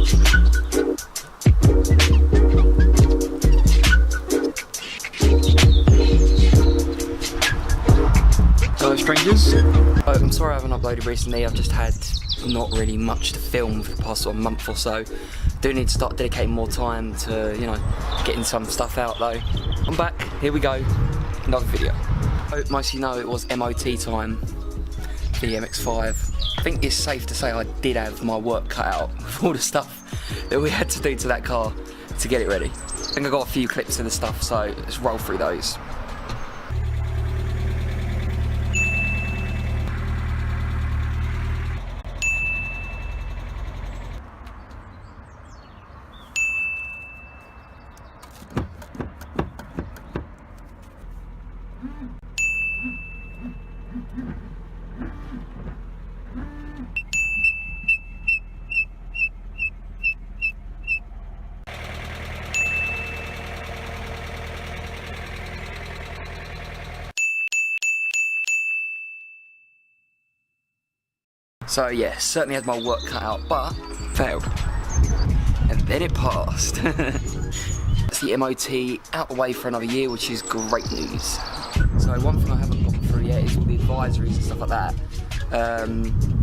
Hello strangers. I'm sorry I haven't uploaded recently. I've just had not really much to film for the past sort of month or so. Do need to start dedicating more time to, you know, getting some stuff out though. I'm back, here we go, another video. Most of you know it was MOT time for the MX5. I think it's safe to say I did have my work cut out for all the stuff that we had to do to that car to get it ready. I think I got a few clips of the stuff, so let's roll through those. So yeah, certainly had my work cut out, but failed. And then it passed. That's the MOT out the way for another year, which is great news. So one thing I haven't gone through yet is all the advisories and stuff like that.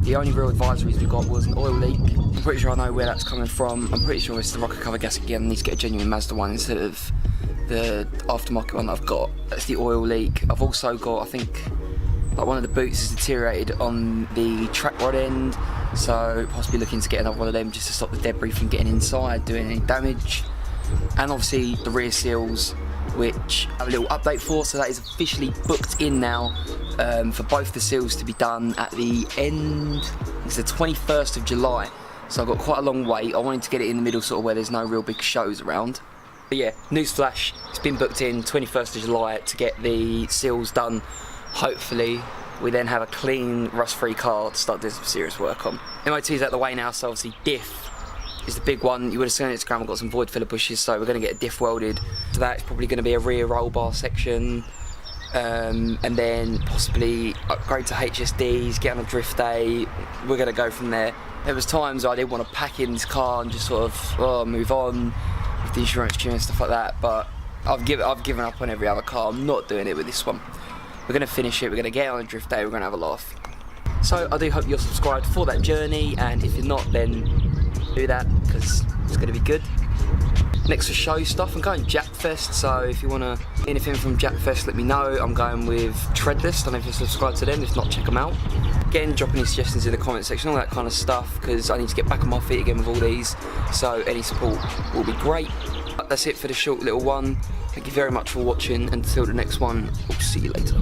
The only real advisories we got was an oil leak. I'm pretty sure I know where that's coming from. I'm pretty sure it's the rocker cover gasket again. I need to get a genuine Mazda one instead of the aftermarket one that I've got. That's the oil leak. I've also got, I think, like one of the boots is deteriorated on the track rod end, so possibly looking to get another one of them just to stop the debris from getting inside, doing any damage. And obviously the rear seals, which I have a little update for, so that is officially booked in now for both the seals to be done at the end. It's the 21st of July, so I've got quite a long wait. I wanted to get it in the middle, sort of where there's no real big shows around. But yeah, newsflash, it's been booked in 21st of July to get the seals done. Hopefully we then have a clean, rust-free car to start doing some serious work on. MOT's out the way now, so obviously diff is the big one. You would have seen on Instagram, I've got some void filler bushes, so we're going to get a diff welded. So that's probably going to be a rear roll bar section, and then possibly upgrade to HSDs, get on a drift day. We're going to go from there. There was times I didn't want to pack in this car and just sort of move on with the insurance tune and stuff like that, but I've given up on every other car. I'm not doing it with this one. We're going to finish it, we're going to get on a drift day, we're going to have a laugh. So I do hope you're subscribed for that journey, and if you're not, then do that, because it's going to be good. Next for show stuff, I'm going Japfest, so if you want anything from Japfest, let me know. I'm going with Treadless, I don't know if you're subscribed to them, if not, check them out. Again, drop any suggestions in the comment section, all that kind of stuff, because I need to get back on my feet again with all these, so any support will be great. But that's it for the short little one. Thank you very much for watching. Until the next one, we'll see you later.